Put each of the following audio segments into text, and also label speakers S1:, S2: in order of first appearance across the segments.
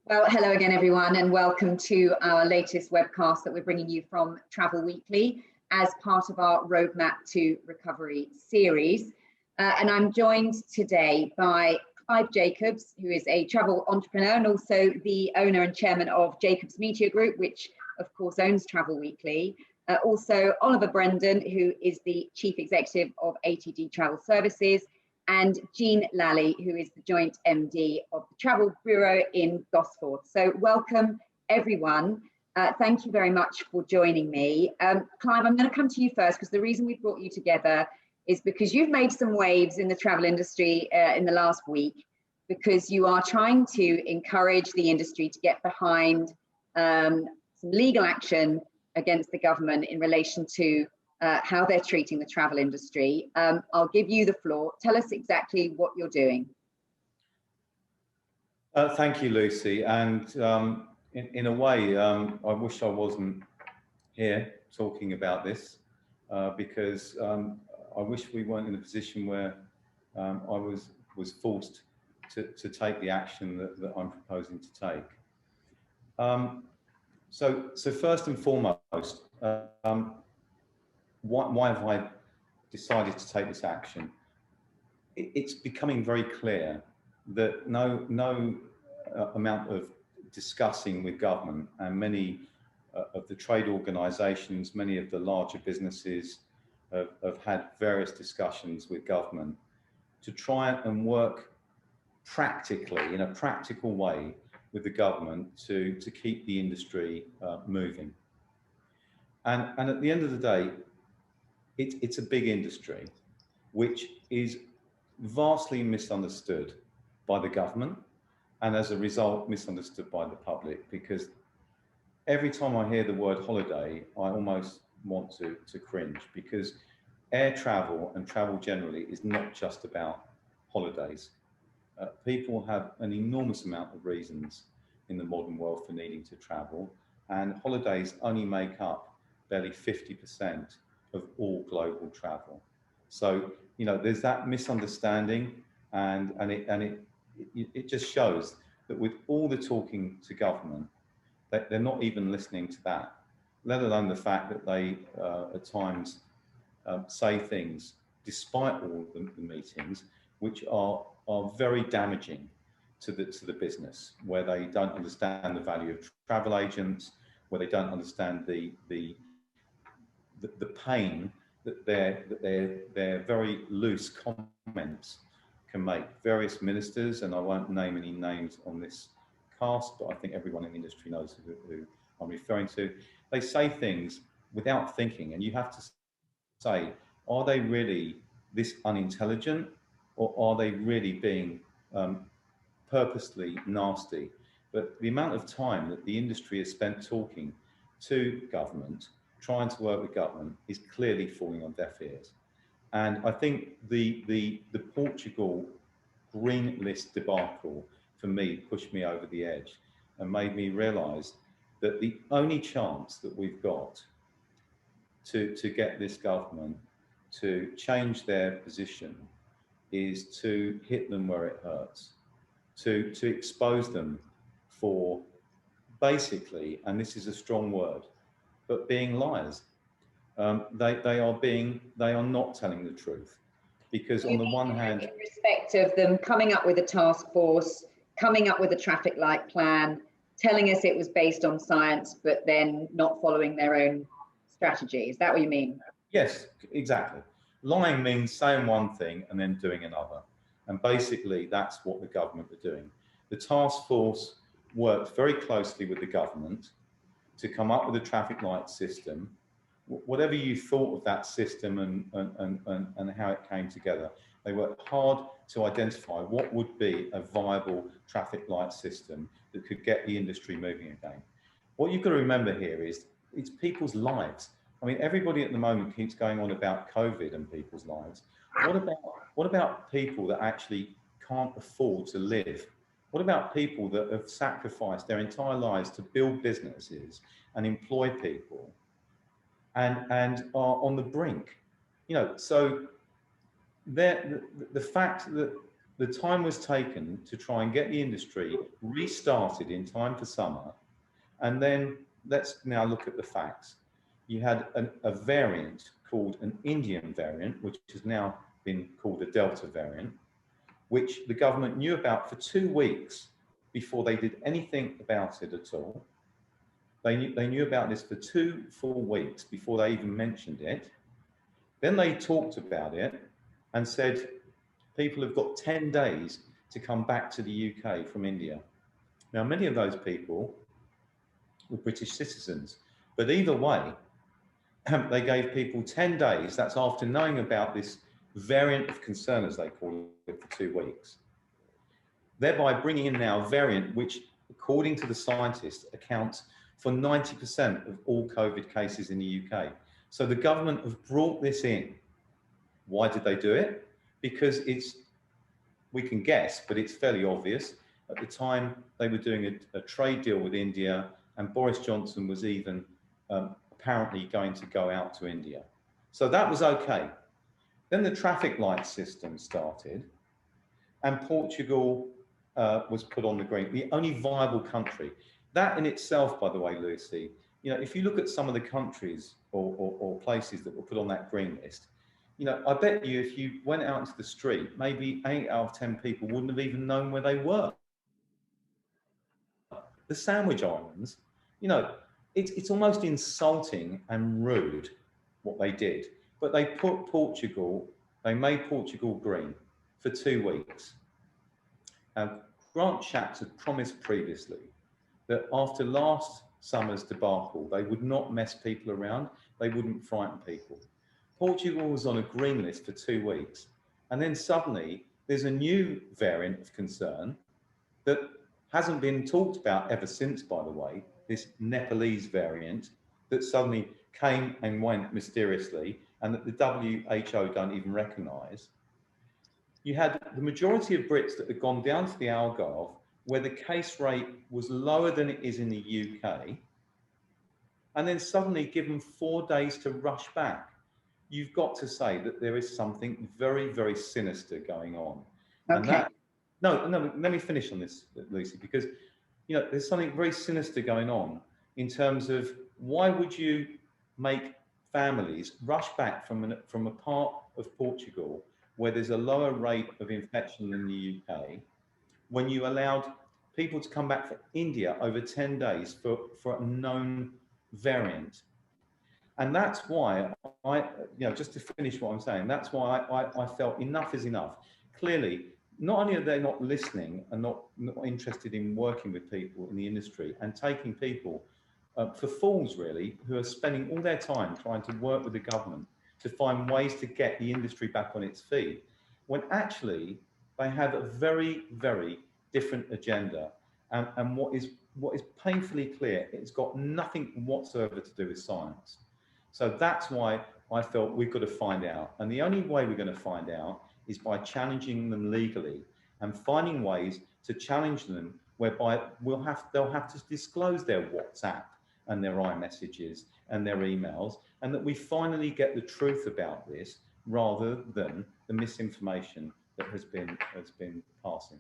S1: Well, hello again, everyone, and welcome to our latest webcast that we're bringing you from Travel Weekly as part of our Roadmap to Recovery series. And I'm joined today by Clive Jacobs, who is a travel entrepreneur and also the owner and chairman of Jacobs Media Group, which of course owns Travel Weekly. Also Oliver Brendon, who is the chief executive of ATD Travel Services, and Jeanne Lally, who is the joint MD of the Travel Bureau in Gosforth. So welcome, everyone. Thank you very much for joining me. Clive, I'm going to come to you first because the reason we brought you together is because you've made some waves in the travel industry in the last week, because you are trying to encourage the industry to get behind some legal action against the government in relation to how they're treating the travel industry. I'll give you the floor. Tell us exactly what you're doing.
S2: Thank you, Lucy. And in a way, I wish I wasn't here talking about this because I wish we weren't in a position where I was forced to take the action that I'm proposing to take. So first and foremost, why have I decided to take this action? It's becoming very clear that no amount of discussing with government, and many of the trade organisations, many of the larger businesses have had various discussions with government to try and work practically, in a practical way, with the government to keep the industry moving. And at the end of the day, it's a big industry, which is vastly misunderstood by the government, and as a result, misunderstood by the public, because every time I hear the word holiday, I almost want to cringe, because air travel and travel generally is not just about holidays. People have an enormous amount of reasons in the modern world for needing to travel, and holidays only make up barely 50% of all global travel. So, you know, there's that misunderstanding, and it just shows that with all the talking to government, that they're not even listening to that, let alone the fact that they at times say things, despite all the meetings, which are very damaging to the business, where they don't understand the value of travel agents, where they don't understand the pain that their very loose comments can make. Various ministers, and I won't name any names on this cast, but I think everyone in the industry knows who I'm referring to, they say things without thinking, and you have to say, are they really this unintelligent, or are they really being purposely nasty? But the amount of time that the industry has spent talking to government, trying to work with government, is clearly falling on deaf ears. And I think the Portugal green list debacle, for me, pushed me over the edge and made me realise that the only chance that we've got to get this government to change their position is to hit them where it hurts, to expose them for basically, and this is a strong word, but being liars. They are not telling the truth, because on the one hand,
S1: in respect of them coming up with a task force, coming up with a traffic light plan, telling us it was based on science, but then not following their own strategy. Is that what you mean?
S2: Yes, exactly. Lying means saying one thing and then doing another. And basically, that's what the government are doing. The task force worked very closely with the government to come up with a traffic light system. Whatever you thought of that system and how it came together, they worked hard to identify what would be a viable traffic light system that could get the industry moving again. What you've got to remember here is it's people's lives. I mean, everybody at the moment keeps going on about COVID and people's lives. What about people that actually can't afford to live? What about people that have sacrificed their entire lives to build businesses and employ people and are on the brink? You know, so the fact that the time was taken to try and get the industry restarted in time for summer. And then let's now look at the facts. You had a variant called an Indian variant, which has now been called a Delta variant, which the government knew about for 2 weeks before they did anything about it at all. They knew about this for 2 full weeks before they even mentioned it. Then they talked about it and said, people have got 10 days to come back to the UK from India. Now, many of those people were British citizens, but either way, they gave people 10 days. That's after knowing about this variant of concern, as they call it, for 2 weeks. Thereby bringing in now a variant which, according to the scientists, accounts for 90% of all COVID cases in the UK. So the government have brought this in. Why did they do it? Because we can guess, but it's fairly obvious. At the time, they were doing a trade deal with India, and Boris Johnson was even apparently going to go out to India. So that was okay. Then the traffic light system started, and Portugal was put on the green, the only viable country. That in itself, by the way, Lucy, you know, if you look at some of the countries or places that were put on that green list, you know, I bet you if you went out into the street, maybe 8 out of 10 people wouldn't have even known where they were. The Sandwich Islands, you know, it's almost insulting and rude what they did, but they put Portugal, they made Portugal green for 2 weeks. Now, Grant Shapps had promised previously that after last summer's debacle, they would not mess people around, they wouldn't frighten people. Portugal was on a green list for 2 weeks, and then suddenly there's a new variant of concern that hasn't been talked about ever since, by the way, this Nepalese variant that suddenly came and went mysteriously and that the WHO don't even recognise. You had the majority of Brits that had gone down to the Algarve, where the case rate was lower than it is in the UK, and then suddenly given 4 days to rush back. You've got to say that there is something very, very sinister going on.
S1: Okay.
S2: And that, no, let me finish on this, Lucy, because you know there's something very sinister going on in terms of why would you make families rush back from a part of Portugal where there's a lower rate of infection than the UK, when you allowed people to come back from India over 10 days for a known variant. And that's why just to finish what I'm saying, that's why I felt enough is enough. Clearly, not only are they not listening and not interested in working with people in the industry and taking people for fools, really, who are spending all their time trying to work with the government to find ways to get the industry back on its feet, when actually they have a very, very different agenda. And what is painfully clear, it's got nothing whatsoever to do with science. So that's why I felt we've got to find out. And the only way we're going to find out is by challenging them legally and finding ways to challenge them whereby they'll have to disclose their WhatsApp and their iMessages and their emails, and that we finally get the truth about this rather than the misinformation that has been passing.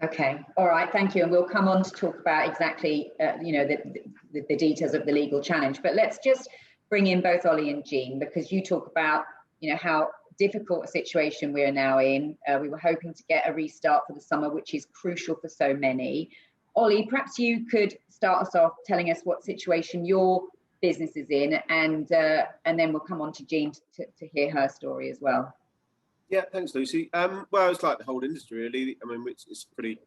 S1: Okay, all right, thank you. And we'll come on to talk about exactly, the details of the legal challenge. But let's just bring in both Ollie and Jeanne, because you talk about, how difficult a situation we're now in. We were hoping to get a restart for the summer, which is crucial for so many. Ollie, perhaps you could start us off telling us what situation your business is in, and then we'll come on to Jeanne to hear her story as well.
S3: Yeah, thanks, Lucy. Well, it's like the whole industry, really. I mean, it's a pretty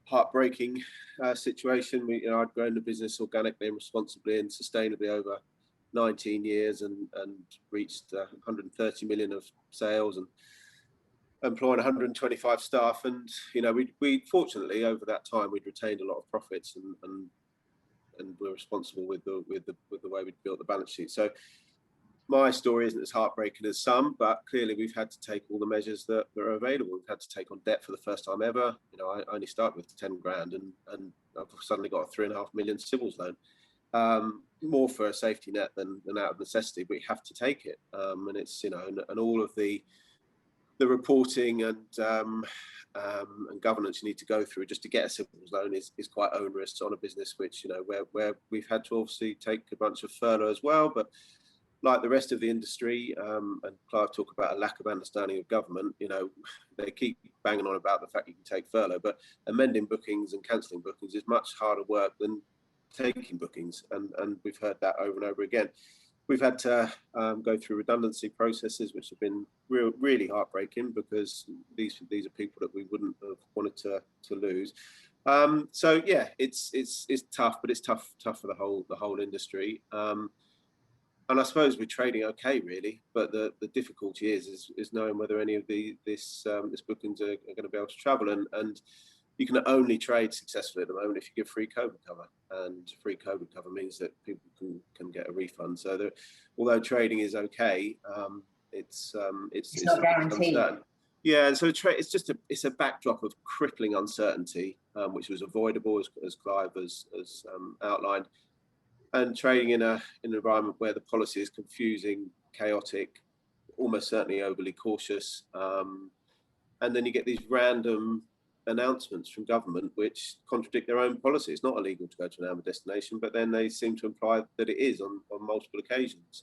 S3: heartbreaking situation. I'd grown the business organically and responsibly and sustainably over 19 years and reached 130 million of sales and employing 125 staff. And we fortunately over that time we'd retained a lot of profits and we're responsible with the way we'd built the balance sheet. So my story isn't as heartbreaking as some, but clearly we've had to take all the measures that are available. We've had to take on debt for the first time ever. I only started with 10 grand and I've suddenly got a 3.5 million civils loan. More for a safety net than out of necessity, but you have to take it. And it's, and all of the the reporting and governance you need to go through just to get a civils loan is quite onerous on a business which, you know, where we've had to obviously take a bunch of furlough as well, but like the rest of the industry, and Clive talk about a lack of understanding of government, you know, they keep banging on about the fact you can take furlough, but amending bookings and cancelling bookings is much harder work than taking bookings, and we've heard that over and over again. We've had to go through redundancy processes, which have been really heartbreaking, because these are people that we wouldn't have wanted to lose. So yeah, it's tough, but it's tough for the whole industry. And I suppose we're trading okay, really, but the difficulty is knowing whether any of this bookings are going to be able to travel, and you can only trade successfully at the moment if you give free COVID cover, and free COVID cover means that people can get a refund. So although trading is okay, it's
S1: not guaranteed.
S3: Uncertain. Yeah, and so it's a backdrop of crippling uncertainty, which was avoidable, as Clive has outlined. And trading in an environment where the policy is confusing, chaotic, almost certainly overly cautious, and then you get these random announcements from government which contradict their own policy. It's not illegal to go to an amber destination, but then they seem to imply that it is on multiple occasions.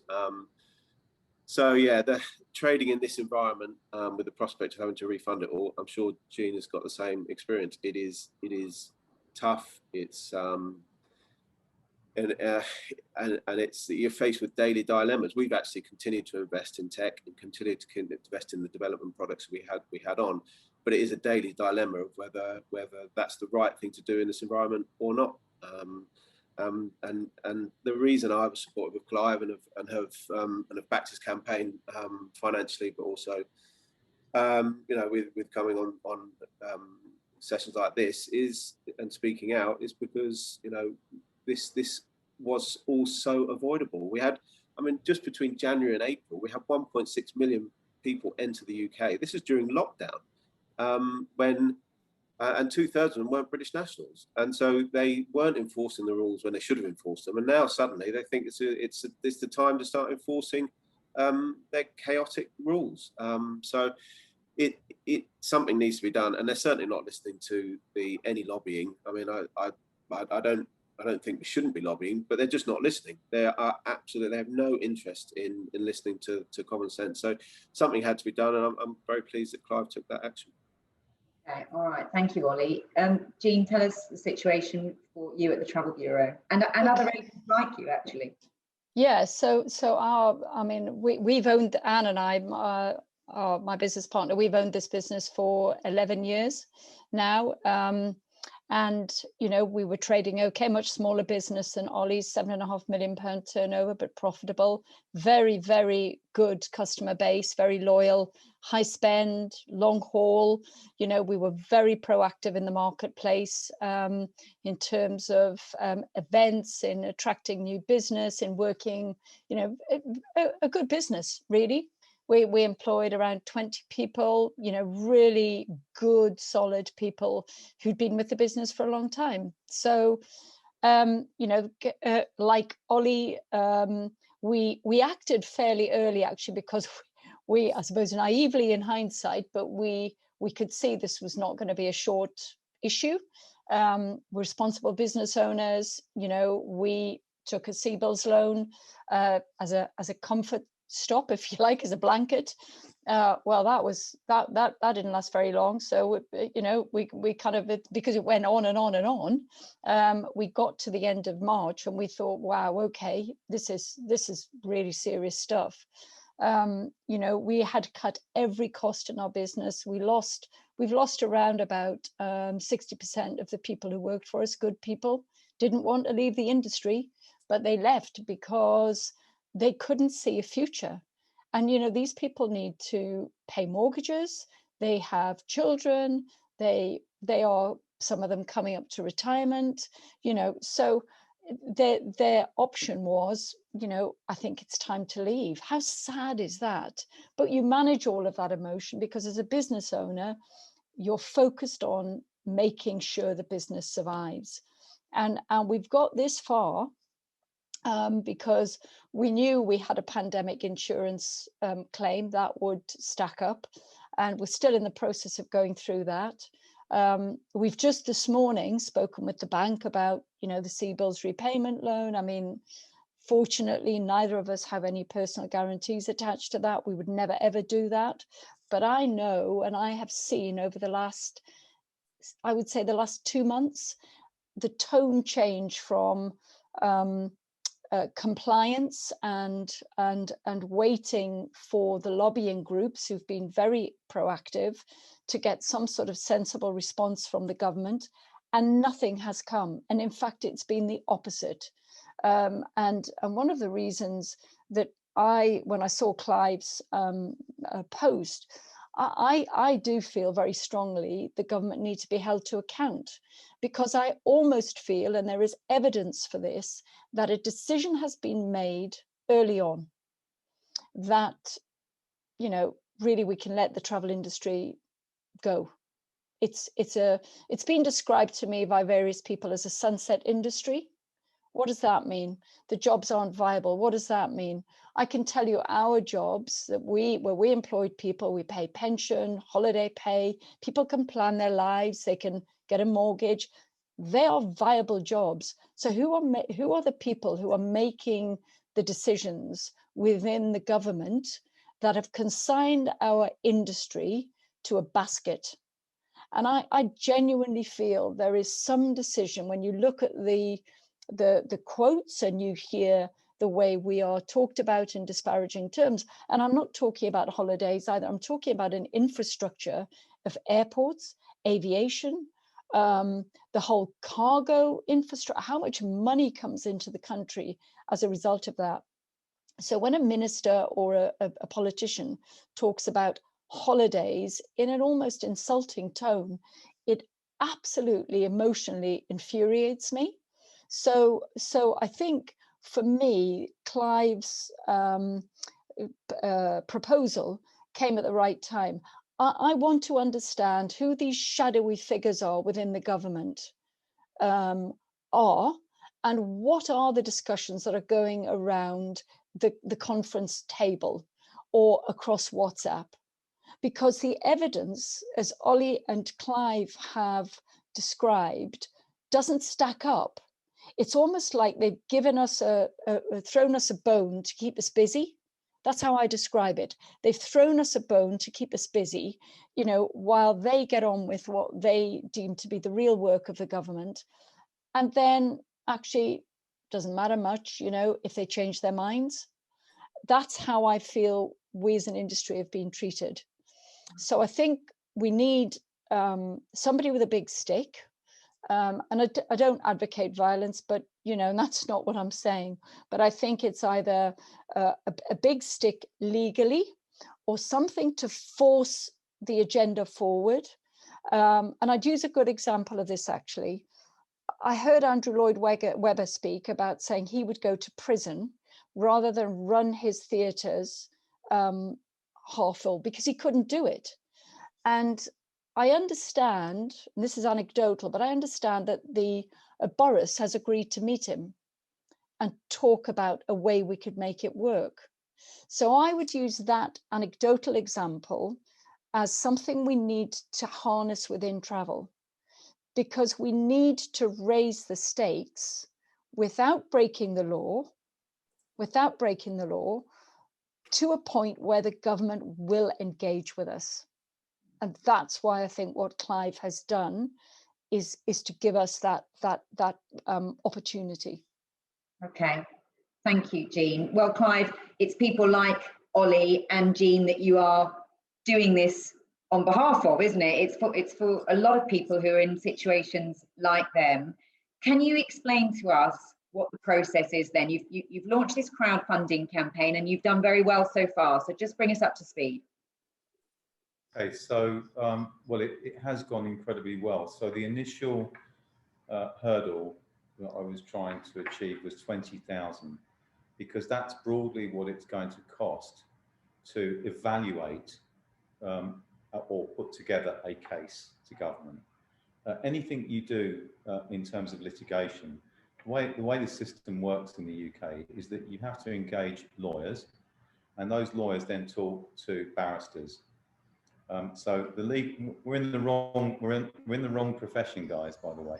S3: So yeah, the trading in this environment, with the prospect of having to refund it all, I'm sure Jeanne has got the same experience. It is tough. It's and it's you're faced with daily dilemmas. We've actually continued to invest in tech and continued to invest in the development products we had on, but it is a daily dilemma of whether that's the right thing to do in this environment or not. And the reason I was supportive of Clive and have backed his campaign financially, but also you know, with coming on sessions like this and speaking out, is because, you know, this was all so avoidable. We had, I mean, just between January and April, we had 1.6 million people enter the UK. This is during lockdown, when and 2/3 of them weren't British nationals, and so they weren't enforcing the rules when they should have enforced them. And now suddenly they think it's the time to start enforcing their chaotic rules. So it something needs to be done, and they're certainly not listening to any lobbying. I mean, I don't think we shouldn't be lobbying, but they're just not listening. They have no interest in listening to common sense. So something had to be done, and I'm very pleased that Clive took that action.
S1: Okay, all right, thank you, Ollie. Jeanne, tell us the situation for you at the Travel Bureau and other agents like you, actually.
S4: Yeah, so we've owned, Anne and I, my business partner, we've owned this business for 11 years now. And, you know, we were trading okay, much smaller business than Ollie's, £7.5 million turnover, but profitable. Very, very good customer base, very loyal, high spend, long haul. You know, we were very proactive in the marketplace in terms of events, in attracting new business, in working, you know, a good business, really. We employed around 20 people, you know, really good, solid people who'd been with the business for a long time. So, you know, like Ollie, we acted fairly early, actually, because we, I suppose, naively in hindsight, but we could see this was not going to be a short issue. Responsible business owners, you know, we took a CBILS loan as a comfort stop, if you like, as a blanket. Well, that didn't last very long. So, you know, we kind of, because it went on and on and on, we got to the end of March and we thought, wow, okay, this is really serious stuff. You know, we had cut every cost in our business. We've lost around about 60% of the people who worked for us, good people, didn't want to leave the industry, but they left because they couldn't see a future. And, you know, these people need to pay mortgages. They have children. They are, some of them, coming up to retirement, you know, so their option was, you know, I think it's time to leave. How sad is that? But you manage all of that emotion because as a business owner, you're focused on making sure the business survives. And we've got this far because we knew we had a pandemic insurance claim that would stack up. and we're still in the process of going through that. We've just this morning spoken with the bank about, the CBILS repayment loan. I mean, fortunately, neither of us have any personal guarantees attached to that. We would never, ever do that. But I know, and I have seen over the last, I would say the last 2 months, the tone change from compliance and waiting for the lobbying groups who've been very proactive to get some sort of sensible response from the government, and nothing has come. And in fact, it's been the opposite. And one of the reasons that when I saw Clive's post, I do feel very strongly the government needs to be held to account, because I almost feel, and there is evidence for this, that a decision has been made early on that, really we can let the travel industry go. It's been described to me by various people as a sunset industry. What does that mean? The jobs aren't viable. What does that mean? I can tell you our jobs where we employed people, we pay pension, holiday pay, people can plan their lives, they can get a mortgage. They are viable jobs. So who are the people who are making the decisions within the government that have consigned our industry to a basket? And I genuinely feel there is some decision when you look at the quotes and you hear the way we are talked about in disparaging terms. And I'm not talking about holidays either. I'm talking about an infrastructure of airports, aviation, the whole cargo infrastructure, how much money comes into the country as a result of that. So when a minister or a politician talks about holidays in an almost insulting tone, it absolutely emotionally infuriates me. So I think for me, Clive's proposal came at the right time. I want to understand who these shadowy figures are within the government and what are the discussions that are going around the conference table or across WhatsApp. Because the evidence, as Ollie and Clive have described, doesn't stack up. It's almost like they've given us thrown us a bone to keep us busy. That's how I describe it. They've thrown us a bone to keep us busy, while they get on with what they deem to be the real work of the government. And then actually doesn't matter much, if they change their minds. That's how I feel we as an industry have been treated. So I think we need somebody with a big stick. And I don't advocate violence, but, and that's not what I'm saying. But I think it's either a big stick legally or something to force the agenda forward. And I'd use a good example of this, actually. I heard Andrew Lloyd Webber speak about saying he would go to prison rather than run his theatres half full because he couldn't do it. And I understand, and this is anecdotal, but I understand that Boris has agreed to meet him and talk about a way we could make it work. So I would use that anecdotal example as something we need to harness within travel, because we need to raise the stakes without breaking the law, to a point where the government will engage with us. And that's why I think what Clive has done is to give us that opportunity.
S1: Okay, thank you, Jeanne. Well, Clive, it's people like Ollie and Jeanne that you are doing this on behalf of, isn't it? It's for a lot of people who are in situations like them. Can you explain to us what the process is then? You've launched this crowdfunding campaign and you've done very well so far. So just bring us up to speed.
S2: Okay, so, well, it has gone incredibly well. So the initial hurdle that I was trying to achieve was 20,000, because that's broadly what it's going to cost to evaluate or put together a case to government. Anything you do in terms of litigation, the way the system works in the UK is that you have to engage lawyers, and those lawyers then talk to barristers. So we're in the wrong profession, guys, by the way,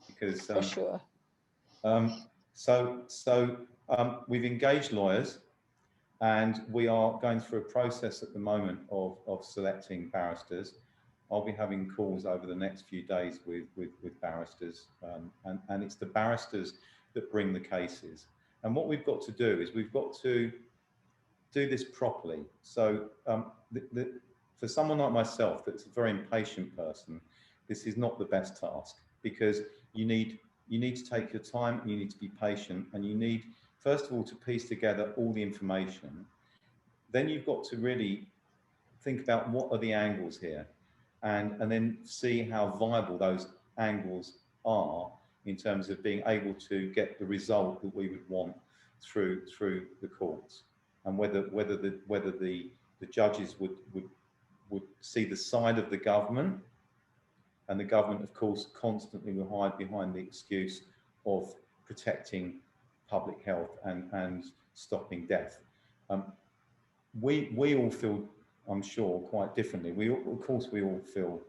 S2: because
S4: For sure.
S2: We've engaged lawyers, and we are going through a process at the moment of selecting barristers. I'll be having calls over the next few days with barristers, and it's the barristers that bring the cases. And what we've got to do is we've got to do this properly. So for someone like myself, that's a very impatient person, this is not the best task, because you need to take your time, and you need to be patient, and you need, first of all, to piece together all the information. Then you've got to really think about what are the angles here, and then see how viable those angles are in terms of being able to get the result that we would want through the courts, and whether the judges would see the side of the government, and the government, of course, constantly will hide behind the excuse of protecting public health and stopping death. We all feel, I'm sure, quite differently. Of course, we all feel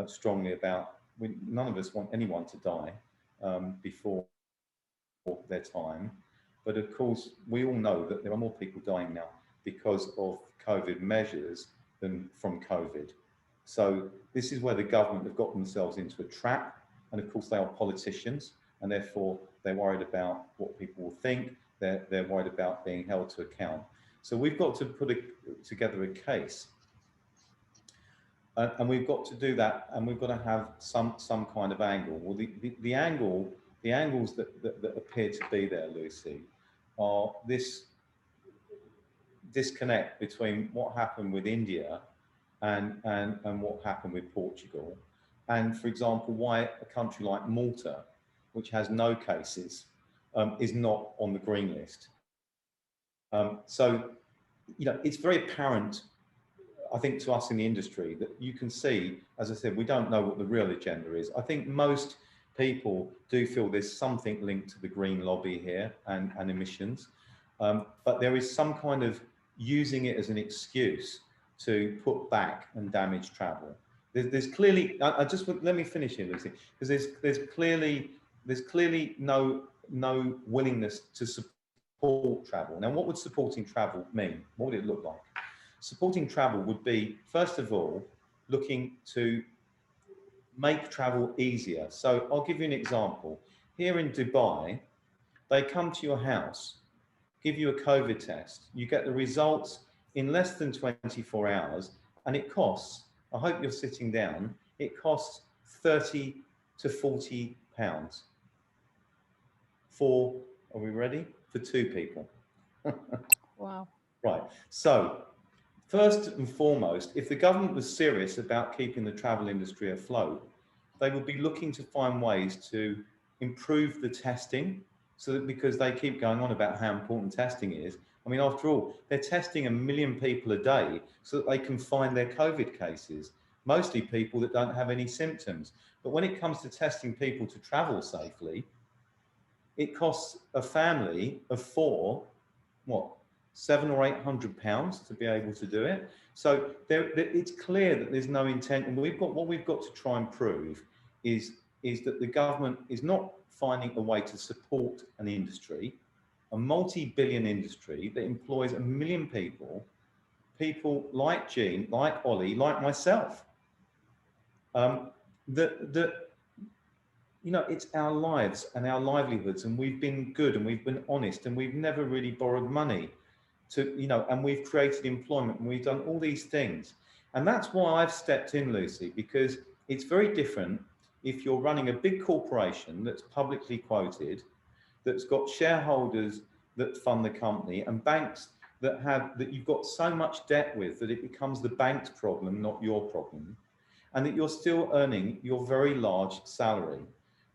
S2: strongly about. None of us want anyone to die before their time, but of course, we all know that there are more people dying now because of COVID measures than from COVID. So this is where the government have got themselves into a trap, and of course, they are politicians, and therefore they're worried about what people will think. They're worried about being held to account. So we've got to put together a case, and we've got to do that, and we've got to have some kind of angle. Well, the angles that appear to be there, Lucy, are this disconnect between what happened with India and what happened with Portugal, and, for example, why a country like Malta, which has no cases, is not on the green list. So, it's very apparent, I think, to us in the industry that you can see, as I said, we don't know what the real agenda is. I think most people do feel there's something linked to the green lobby here and emissions, but there is some kind of using it as an excuse to put back and damage travel. There's clearly, let me finish here, Lucy, because there's clearly no willingness to support travel. Now, what would supporting travel mean? What would it look like? Supporting travel would be, first of all, looking to make travel easier. So I'll give you an example. Here in Dubai, they come to your house, give you a COVID test, you get the results in less than 24 hours, and it costs, I hope you're sitting down, it costs 30 to 40 pounds for, are we ready? For 2 people.
S4: Wow.
S2: Right, so first and foremost, if the government was serious about keeping the travel industry afloat, they would be looking to find ways to improve the testing, so that, because they keep going on about how important testing is. I mean, after all, they're testing 1 million people a day so that they can find their COVID cases, mostly people that don't have any symptoms. But when it comes to testing people to travel safely, it costs a family of 4, what, 700 or 800 pounds to be able to do it. So it's clear that there's no intent, and what we've got to try and prove is that the government is not finding a way to support an industry, a multi-billion industry that employs 1 million people like Jeanne, like Ollie, like myself. It's our lives and our livelihoods, and we've been good and we've been honest, and we've never really borrowed money and we've created employment, and we've done all these things. And that's why I've stepped in, Lucy, because it's very different if you're running a big corporation that's publicly quoted, that's got shareholders that fund the company, and banks that you've got so much debt with that it becomes the bank's problem, not your problem, and that you're still earning your very large salary,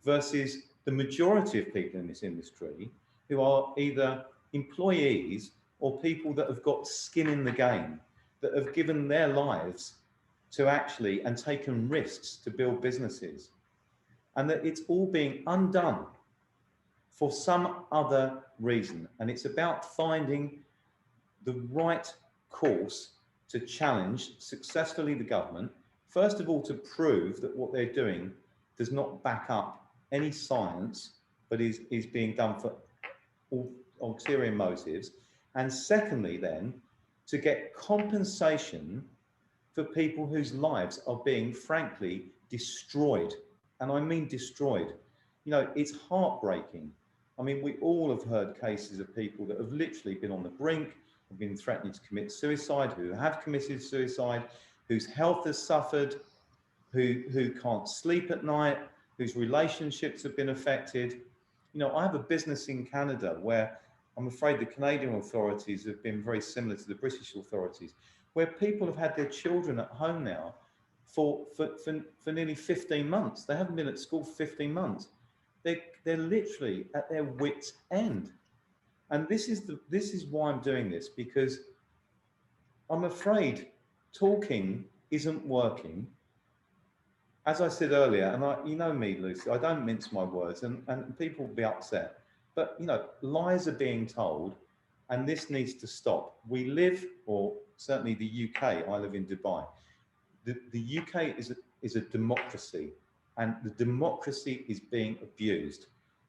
S2: versus the majority of people in this industry who are either employees or people that have got skin in the game, that have given their lives to actually and taken risks to build businesses, and that it's all being undone for some other reason. And it's about finding the right course to challenge successfully the government, first of all, to prove that what they're doing does not back up any science, but is being done for ulterior motives. And secondly, then, to get compensation for people whose lives are being, frankly, destroyed. And I mean destroyed. You know, it's heartbreaking. I mean, we all have heard cases of people that have literally been on the brink, have been threatening to commit suicide, who have committed suicide, whose health has suffered, who can't sleep at night, whose relationships have been affected. You know, I have a business in Canada where I'm afraid the Canadian authorities have been very similar to the British authorities, where people have had their children at home now for nearly 15 months. They haven't been at school for 15 months. They're literally at their wits' end. And this is why I'm doing this, because I'm afraid talking isn't working. As I said earlier, and you know me, Lucy, I don't mince my words, and people will be upset. But, you know, lies are being told, and this needs to stop. We live, or certainly the UK, I live in Dubai. The UK is a democracy, and the democracy is being abused.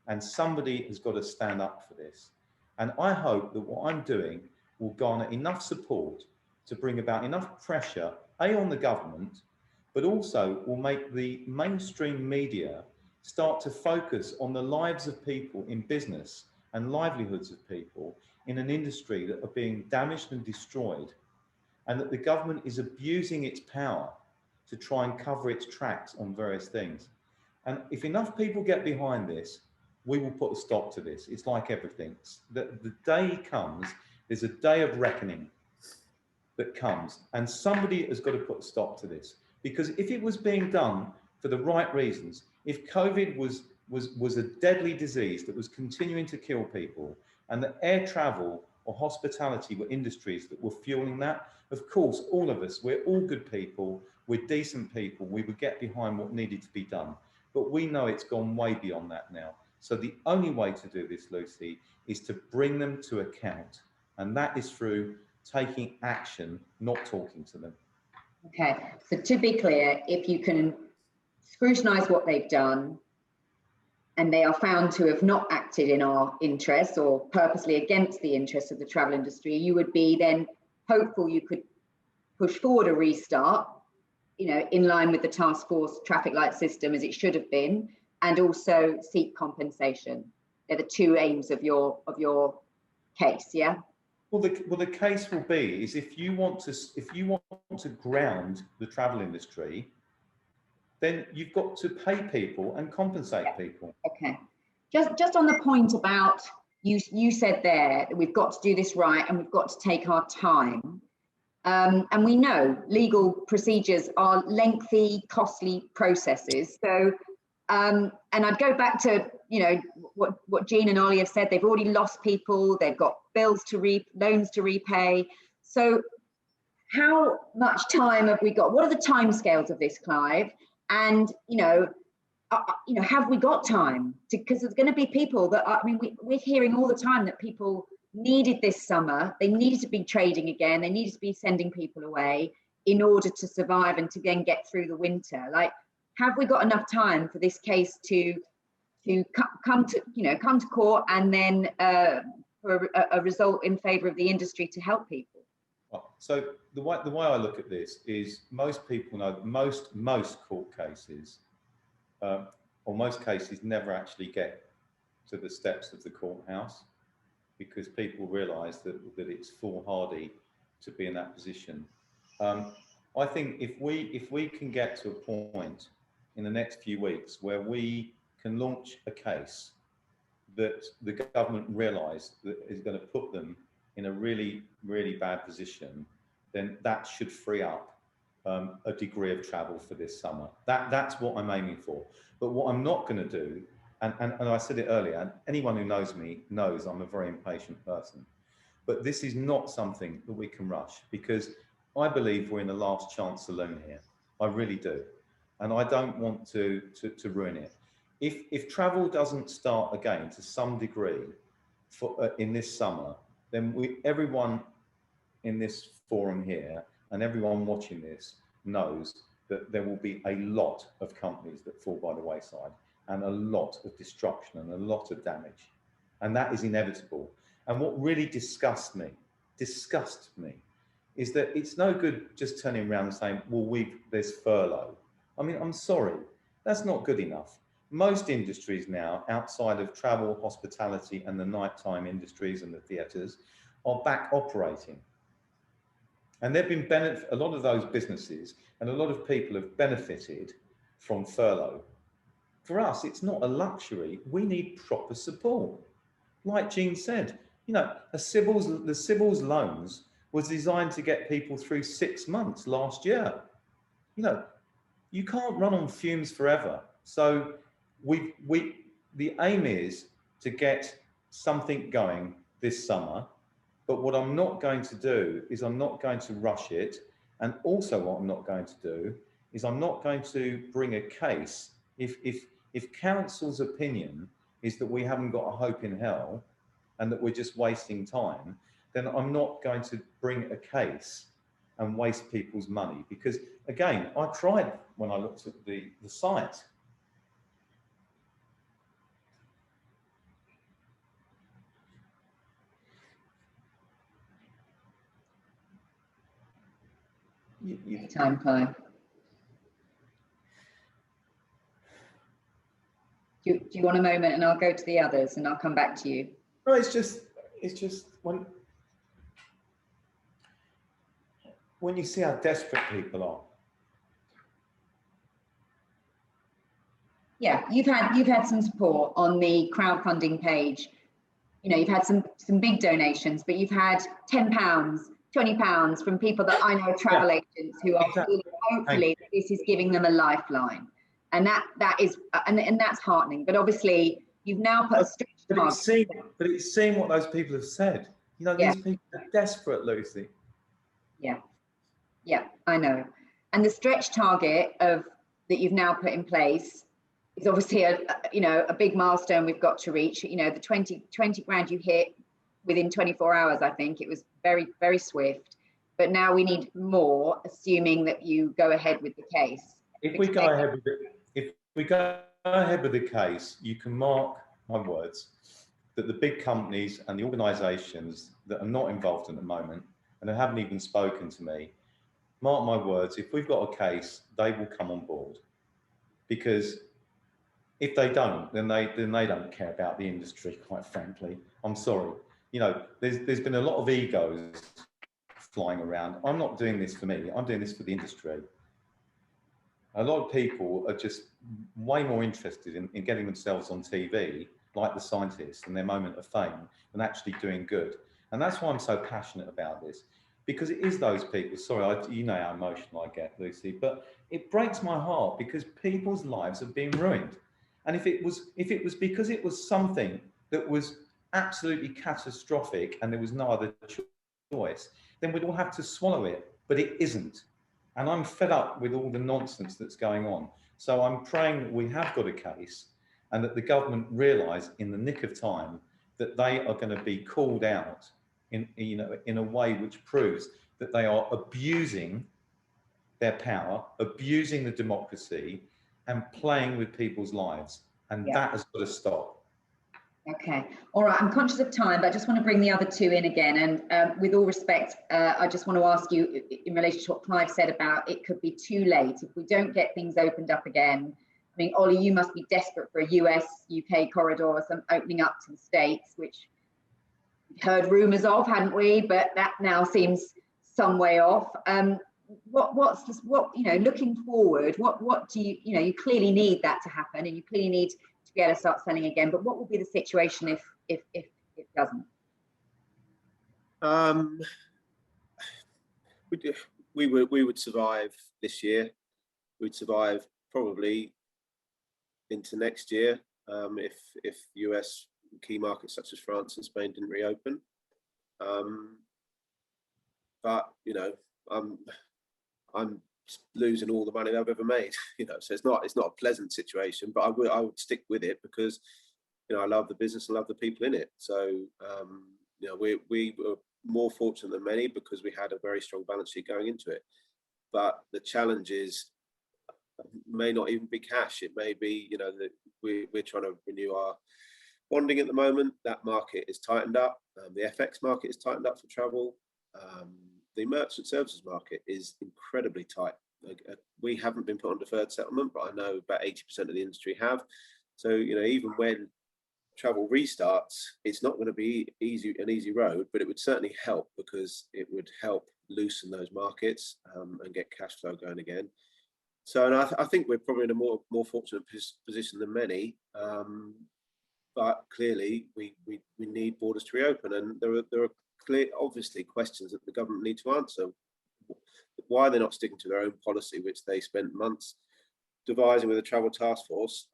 S2: And somebody has got to stand up for this. And I hope that what I'm doing will garner enough support to bring about enough pressure, A, on the government, but also will make the mainstream media start to focus on the lives of people in business and livelihoods of people in an industry that are being damaged and destroyed, and that the government is abusing its power to try and cover its tracks on various things. And if enough people get behind this, we will put a stop to this. It's like everything. The day comes, there's a day of reckoning that comes, and somebody has got to put a stop to this. Because if it was being done for the right reasons, if COVID was a deadly disease that was continuing to kill people, and that air travel or hospitality were industries that were fueling that, of course, all of us, we're all good people, we're decent people, we would get behind what needed to be done. But we know it's gone way beyond that now. So the only way to do this, Lucy, is to bring them to account. And that is through taking action, not talking to them.
S1: Okay, so to be clear, if you can scrutinise what they've done and they are found to have not acted in our interests or purposely against the interests of the travel industry, you would be then hopeful you could push forward a restart, you know, in line with the task force traffic light system as it should have been, and also seek compensation. They're the two aims of your case, yeah?
S2: Well, the case will be is if you want to ground the travel industry, then you've got to pay people and compensate people.
S1: Okay. Just on the point about you said there that we've got to do this right and we've got to take our time. And we know legal procedures are lengthy, costly processes. So, and I'd go back to, you know, what Jeanne and Ollie have said. They've already lost people. They've got bills to loans to repay. So how much time have we got? What are the timescales of this, Clive? And, you know, have we got time? Because there's going to be people that are, I mean, we're hearing all the time that people needed this summer. They needed to be trading again. They needed to be sending people away in order to survive and to then get through the winter. Like, have we got enough time for this case to come to court and then for a result in favour of the industry to help people?
S2: So the way I look at this is most people know that most court cases, or most cases, never actually get to the steps of the courthouse, because people realise that it's foolhardy to be in that position. I think if we can get to a point in the next few weeks where we can launch a case that the government realise that is going to put them in a really, really bad position, then that should free up a degree of travel for this summer. That's what I'm aiming for. But what I'm not going to do, and I said it earlier, anyone who knows me knows I'm a very impatient person, but this is not something that we can rush, because I believe we're in the last chance saloon here. I really do. And I don't want to ruin it. If travel doesn't start again to some degree in this summer, then everyone in this forum here and everyone watching this knows that there will be a lot of companies that fall by the wayside, and a lot of destruction and a lot of damage. And that is inevitable. And what really disgusts me, is that it's no good just turning around and saying, well, there's furlough. I mean, I'm sorry, that's not good enough. Most industries now, outside of travel, hospitality, and the nighttime industries and the theatres, are back operating. And they've been a lot of those businesses and a lot of people have benefited from furlough. For us, it's not a luxury. We need proper support. Like Jeanne said, you know, the Civil's loans was designed to get people through 6 months last year. You know, you can't run on fumes forever. So the aim is to get something going this summer. But what I'm not going to do is I'm not going to rush it. And also what I'm not going to do is I'm not going to bring a case. If council's opinion is that we haven't got a hope in hell and that we're just wasting time, then I'm not going to bring a case and waste people's money. Because again, I cried when I looked at the site.
S1: Time, Clive. Do you want a moment, and I'll go to the others, and I'll come back to you.
S2: No, it's just when you see how desperate people are.
S1: Yeah, you've had some support on the crowdfunding page. You know, you've had some big donations, but you've had £10, £20 from people that I know, travel agents, who are feeling, hopefully this is giving them a lifeline, and that is and that's heartening. But obviously, you've now put a stretch target.
S2: But it's seen what those people have said. You know, these people are desperate, Lucy.
S1: Yeah, I know. And the stretch target that you've now put in place is obviously a big milestone we've got to reach. You know, the 20 grand you hit within 24 hours, I think it was very, very swift. But now we need more, assuming that you go ahead with the case.
S2: If we go ahead with the case, you can mark my words that the big companies and the organisations that are not involved at the moment and haven't even spoken to me, mark my words, if we've got a case, they will come on board. Because if they don't, then they don't care about the industry, quite frankly. I'm sorry. You know, there's been a lot of egos flying around. I'm not doing this for me. I'm doing this for the industry. A lot of people are just way more interested in getting themselves on TV, like the scientists, and their moment of fame, than actually doing good. And that's why I'm so passionate about this, because it is those people. Sorry, you know how emotional I get, Lucy, but it breaks my heart because people's lives have been ruined. And if it was because it was something that was absolutely catastrophic and there was no other choice, then we'd all have to swallow it. But it isn't. And I'm fed up with all the nonsense that's going on. So I'm praying that we have got a case and that the government realise in the nick of time that they are going to be called out in a way which proves that they are abusing their power, abusing the democracy, and playing with people's lives. And that has got to stop.
S1: Okay. All right. I'm conscious of time, but I just want to bring the other two in again. And with all respect, I just want to ask you in relation to what Clive said about it could be too late if we don't get things opened up again. I mean, Ollie, you must be desperate for a US-UK corridor or some opening up to the States, which we've heard rumours of, hadn't we? But that now seems some way off. Looking forward, what do you clearly need that to happen, and you clearly need to be able to start selling again. But what will be the situation if it doesn't?
S3: We would survive this year. We'd survive probably into next year if US key markets such as France and Spain didn't reopen. But you know, I'm losing all the money I've ever made, so it's not a pleasant situation, but I would stick with it because I love the business and love the people in it. So we were more fortunate than many because we had a very strong balance sheet going into it. But the challenge is, may not even be cash. It may be, you know, that we're trying to renew our bonding at the moment. That market is tightened up. The FX market is tightened up for travel. The merchant services market is incredibly tight. We haven't been put on deferred settlement, but I know about 80% of the industry have. So, you know, even when travel restarts, it's not going to be an easy road, but it would certainly help because it would help loosen those markets and get cash flow going again. So, and I think we're probably in a more fortunate position than many. But clearly, we need borders to reopen, and there are obviously questions that the government need to answer. Why they're not sticking to their own policy, which they spent months devising with a travel task force.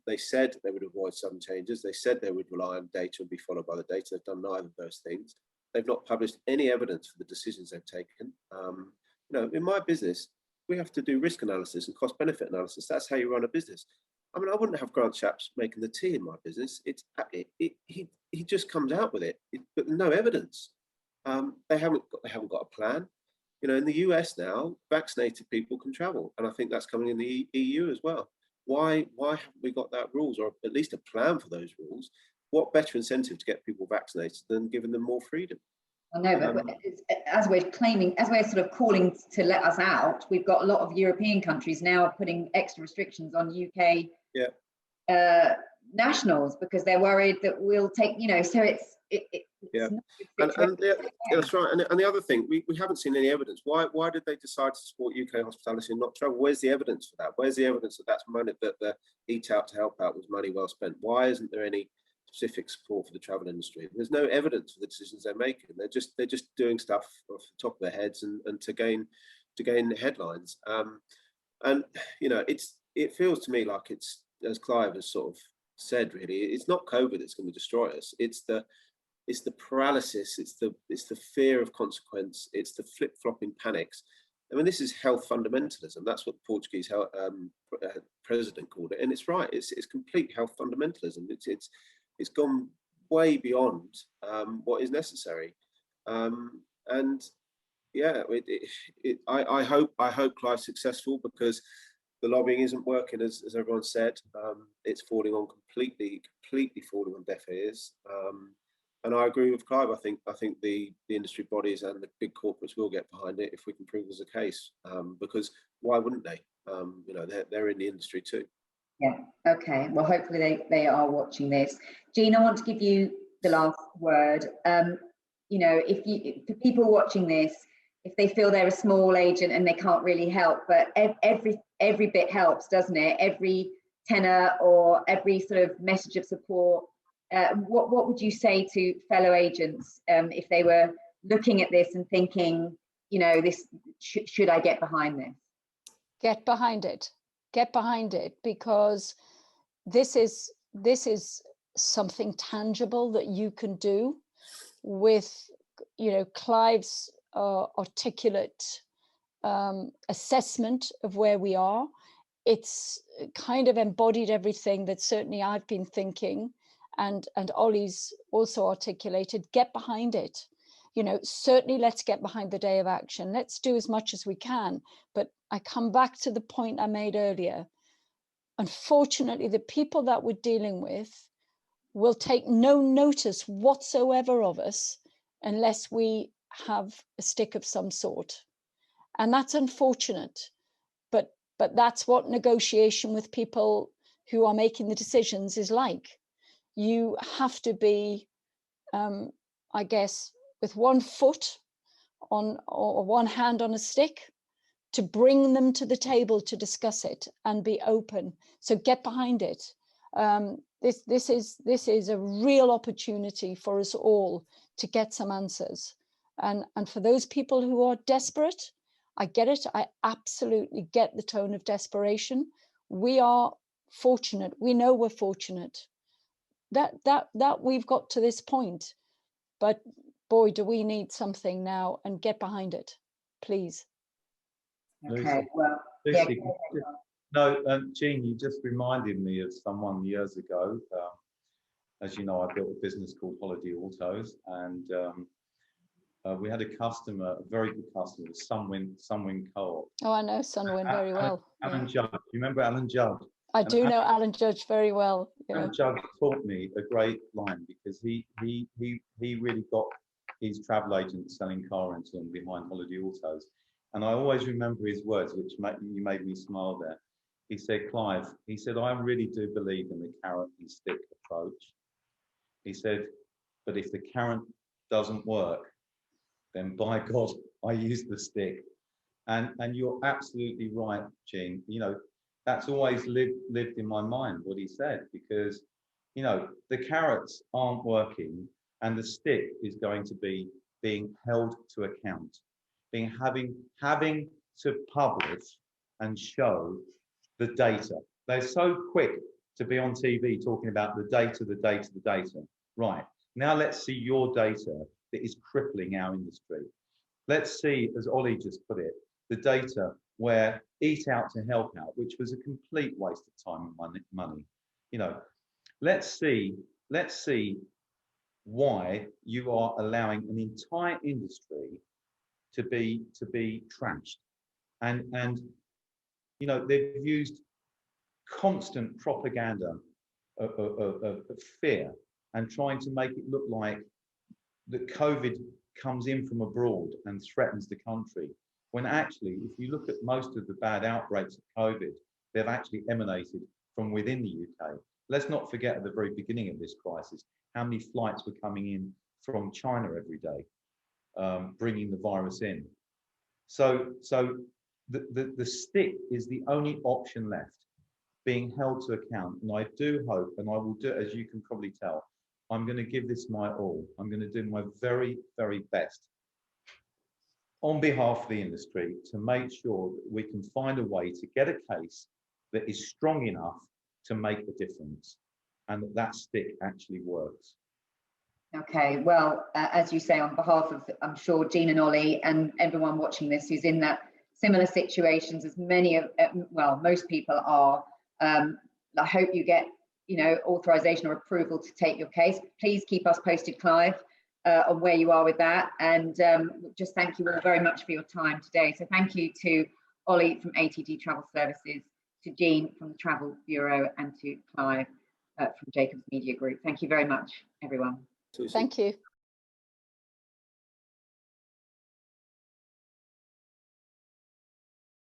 S3: They said they would avoid some changes. They said they would rely on data and be followed by the data. They've done neither of those things. They've not published any evidence for the decisions they've taken. You know, in my business, we have to do risk analysis and cost benefit analysis. That's how you run a business. I mean, I wouldn't have Grant Shapps making the tea in my business. He just comes out with it, but no evidence. They haven't got a plan. You know, in the US now, vaccinated people can travel, and I think that's coming in the EU as well. Why haven't we got that rules, or at least a plan for those rules? What better incentive to get people vaccinated than giving them more freedom?
S1: I know, but as we're sort of calling to let us out, we've got a lot of European countries now putting extra restrictions on UK nationals because they're worried that we'll take, you know, so it's
S3: that's right. And the other thing, we haven't seen any evidence. Why did they decide to support UK hospitality and not travel? Where's the evidence for that? Where's the evidence that that's money that the Eat Out to Help Out was money well spent? Why isn't there any specific support for the travel industry? There's no evidence for the decisions they're making. They're just doing stuff off the top of their heads and to gain headlines. And you know, it feels to me like it's, as Clive has sort of said, really, it's not COVID that's going to destroy us. It's the paralysis. It's the fear of consequence. It's the flip-flopping panics. I mean, this is health fundamentalism. That's what the Portuguese president called it, and it's right. It's complete health fundamentalism. It's gone way beyond what is necessary. And yeah, I hope Clive's successful because the lobbying isn't working as everyone said. It's falling on completely falling on deaf ears. And I agree with Clive. I think the industry bodies and the big corporates will get behind it if we can prove there's a case. Because why wouldn't they? You know, they're in the industry too.
S1: Yeah. Okay. Well, hopefully they are watching this. Jeanne, I want to give you the last word. You know, for people watching this, if they feel they're a small agent and they can't really help, but every bit helps, doesn't it? Every tenner or every sort of message of support. What would you say to fellow agents if they were looking at this and thinking, you know, this should I get behind this?
S4: Get behind it. Get behind it, because this is something tangible that you can do with, you know, Clive's articulate assessment of where we are. It's kind of embodied everything that certainly I've been thinking, and Ollie's also articulated. Get behind it. You know, certainly let's get behind the day of action. Let's do as much as we can. But I come back to the point I made earlier. Unfortunately, the people that we're dealing with will take no notice whatsoever of us unless we have a stick of some sort. And that's unfortunate. But that's what negotiation with people who are making the decisions is like. You have to be, I guess, with one foot on or one hand on a stick to bring them to the table to discuss it and be open. So get behind it. This is a real opportunity for us all to get some answers. And for those people who are desperate, I get it. I absolutely get the tone of desperation. We are fortunate. We know we're fortunate that we've got to this point. But boy, do we need something now, and get behind it, please.
S1: Okay, well,
S2: Lucy, no, Jeanne, you just reminded me of someone years ago. As you know, I built a business called Holiday Autos, and we had a customer, a very good customer, Sunwind Co-op.
S4: Oh, I know Sunwind very well.
S2: Alan Judge. You remember Alan Judge?
S4: I do know Alan Judge very well. Yeah.
S2: Alan Judge taught me a great line, because he really got his travel agent selling car rental behind Holiday Autos. And I always remember his words, which made me smile there. He said, Clive, he said, I really do believe in the carrot and stick approach. He said, but if the carrot doesn't work, then by God, I use the stick. And you're absolutely right, Jeanne. You know, that's always lived in my mind, what he said, because, you know, the carrots aren't working and the stick is going to be being held to account, having to publish and show the data. They're so quick to be on TV talking about the data. Right, now let's see your data that is crippling our industry. Let's see, as Ollie just put it, the data where Eat Out to Help Out, which was a complete waste of time and money. You know, let's see why you are allowing an entire industry to be trashed. And you know, they've used constant propaganda of fear and trying to make it look like that COVID comes in from abroad and threatens the country, when actually, if you look at most of the bad outbreaks of COVID, they've actually emanated from within the UK. Let's not forget at the very beginning of this crisis, how many flights were coming in from China every day, bringing the virus in. So the stick is the only option left, being held to account. And I do hope, and I will do, as you can probably tell, I'm going to give this my all. I'm going to do my very, very best on behalf of the industry to make sure that we can find a way to get a case that is strong enough to make a difference, and that stick actually works.
S1: Okay, well, as you say, on behalf of, I'm sure, Jeanne and Ollie and everyone watching this who's in that similar situations as many of, well, most people are, I hope you get, you know, authorization or approval to take your case. Please keep us posted, Clive, on where you are with that. And just thank you all very much for your time today. So thank you to Ollie from ATG Travel Services, to Jeanne from the Travel Bureau, and to Clive from Jacobs Media Group. Thank you very much, everyone.
S3: Lucy.
S4: Thank you.